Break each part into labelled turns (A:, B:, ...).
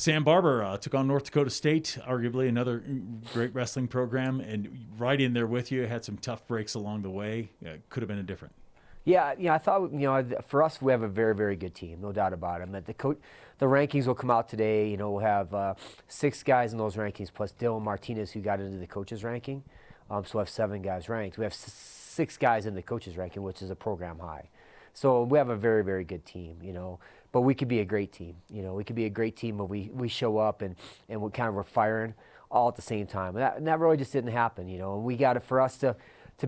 A: Sam Barber took on North Dakota State, arguably another great wrestling program, and right in there with you. Had some tough breaks along the way. Could have been different.
B: Yeah, I thought, for us, we have a very, very good team, no doubt about it. That the rankings will come out today. We'll have 6 guys in those rankings, plus Dylan Martinez, who got into the coaches ranking. So we'll have 7 guys ranked. We have 6 guys in the coaches ranking, which is a program high. So we have a very, very good team, But we could be a great team, We could be a great team when we show up and we're firing all at the same time. And that really just didn't happen, And we got it for us to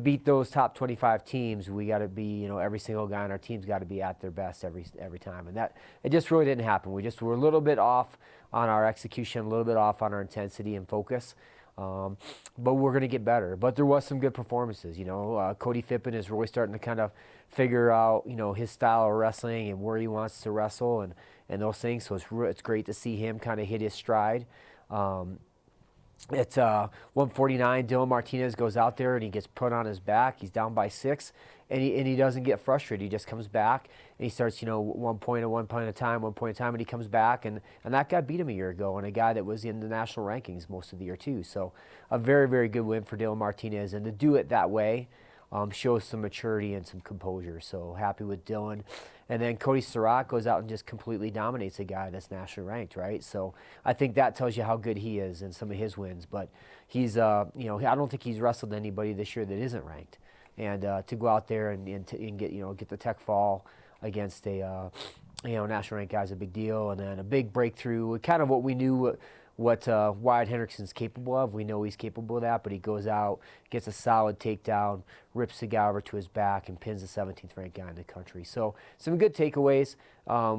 B: beat those top 25 teams. We got to be, every single guy on our team's got to be at their best every time. And it just really didn't happen. We just were a little bit off on our execution, a little bit off on our intensity and focus. But we're going to get better. But there was some good performances. Cody Phippen is really starting to kind of figure out, his style of wrestling and where he wants to wrestle and those things. So it's great to see him kind of hit his stride. It's 149. Dylan Martinez goes out there and he gets put on his back. He's down by 6, and he doesn't get frustrated. He just comes back and he starts, one point at a time, and he comes back. And that guy beat him a year ago, and a guy that was in the national rankings most of the year too. So a very, very good win for Dylan Martinez, and to do it that way shows some maturity and some composure. So happy with Dylan. And then Cody Surratt goes out and just completely dominates a guy that's nationally ranked, right? So I think that tells you how good he is in some of his wins. But he's, I don't think he's wrestled anybody this year that isn't ranked. And to go out there and get the tech fall against a, national ranked guy is a big deal. And then a big breakthrough, kind of what we knew what Wyatt Hendrickson's capable of. We know he's capable of that, but he goes out, gets a solid takedown, rips the guy over to his back, and pins the 17th ranked guy in the country. So some good takeaways.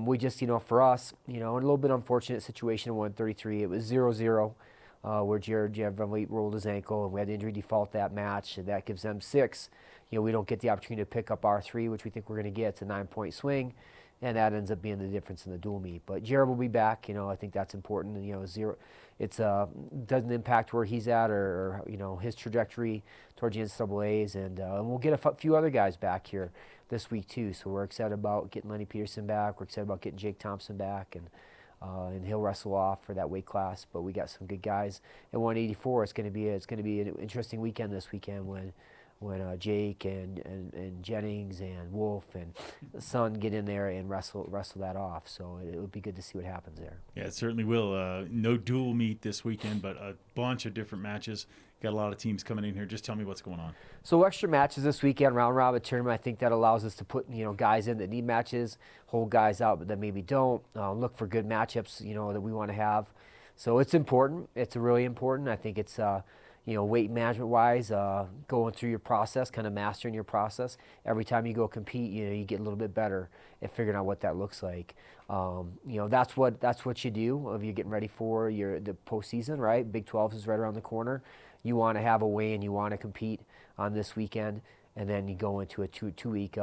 B: We just, for us, in a little bit unfortunate situation in 133, it was 0-0 where Jared Van Vliet rolled his ankle, and we had injury default that match, and that gives them 6. We don't get the opportunity to pick up our 3, which we think we're going to get. It's a 9-point swing. And that ends up being the difference in the dual meet. But Jared will be back. I think that's important. 0, it's doesn't impact where he's at or his trajectory towards the NCAAs. And we'll get a few other guys back here this week too. So we're excited about getting Lenny Peterson back. We're excited about getting Jake Thompson back, and he'll wrestle off for that weight class. But we got some good guys at 184. It's going to be an interesting weekend this weekend when Jake and Jennings and Wolf and Son get in there and wrestle that off. So it would be good to see what happens there.
A: Yeah, it certainly will. No dual meet this weekend, but a bunch of different matches. Got a lot of teams coming in here. Just tell me what's going on.
B: So extra matches this weekend, round robin tournament. I think that allows us to put guys in that need matches, hold guys out but that maybe don't. Look for good matchups that we want to have. So it's important. It's really important. I think it's weight management-wise, going through your process, kind of mastering your process. Every time you go compete, you get a little bit better at figuring out what that looks like. That's what you do if you're getting ready for the postseason, right? Big 12 is right around the corner. You want to have a weigh-in, you want to compete on this weekend, and then you go into a two-week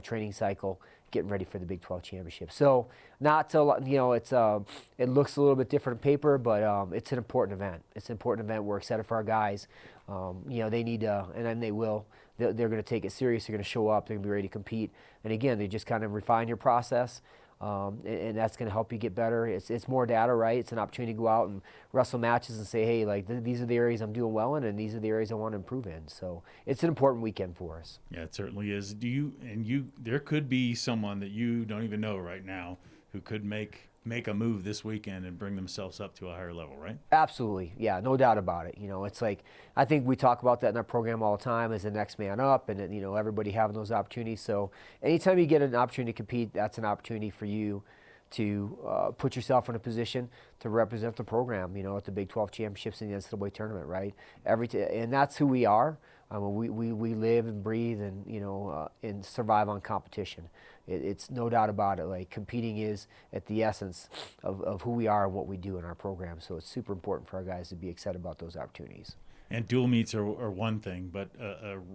B: training cycle, getting ready for the Big 12 championship. So it looks a little bit different on paper, but it's an important event. It's an important event. We're excited for our guys. They need to, and then they will. They're going to take it serious. They're going to show up. They're going to be ready to compete. And again, they just kind of refine your process. And that's going to help you get better. It's more data, right? It's an opportunity to go out and wrestle matches and say, hey, these are the areas I'm doing well in, and these are the areas I want to improve in. So it's an important weekend for us.
A: Yeah, it certainly is. There could be someone that you don't even know right now who could make a move this weekend and bring themselves up to a higher level, right?
B: Absolutely. Yeah, no doubt about it. It's like, I think we talk about that in our program all the time as the next man up, and everybody having those opportunities. So anytime you get an opportunity to compete, that's an opportunity for you to put yourself in a position to represent the program, at the Big 12 championships and the NCAA tournament, right? And that's who we are. We live and breathe and survive on competition. It's no doubt about it. Like, competing is at the essence of who we are and what we do in our program. So it's super important for our guys to be excited about those opportunities.
A: And dual meets are one thing, but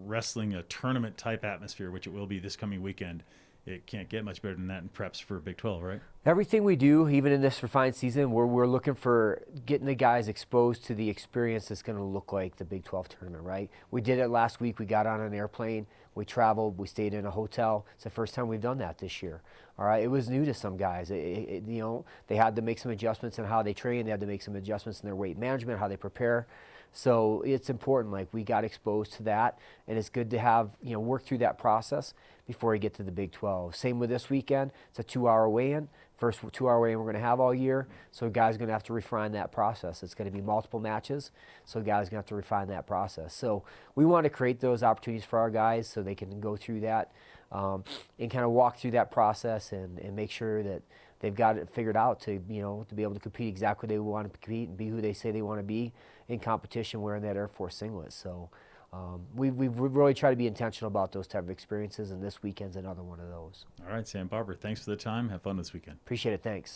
A: wrestling a tournament type atmosphere, which it will be this coming weekend, it can't get much better than that in preps for Big 12, right?
B: Everything we do, even in this refined season, we're looking for getting the guys exposed to the experience that's going to look like the Big 12 tournament, right? We did it last week. We got on an airplane, We traveled. We stayed in a hotel. It's the first time we've done that this year. All right, it was new to some guys. You know, they had to make some adjustments in how they train. They had to make some adjustments in their weight management, how they prepare. So it's important. Like, we got exposed to that, and it's good to have, you know, work through that process before you get to the Big 12. Same with this weekend. It's a 2-hour weigh-in. First 2-hour weigh-in we're going to have all year. So guys are going to have to refine that process. It's going to be multiple matches. So guys are going to have to refine that process. So we want to create those opportunities for our guys so they can go through that and kind of walk through that process and make sure that they've got it figured out to, you know, to be able to compete exactly they want to compete and be who they say they want to be in competition wearing that Air Force singlet. So we've really tried to be intentional about those type of experiences, and this weekend's another one of those.
A: All right, Sam Barber, thanks for the time. Have fun this weekend.
B: Appreciate it. Thanks.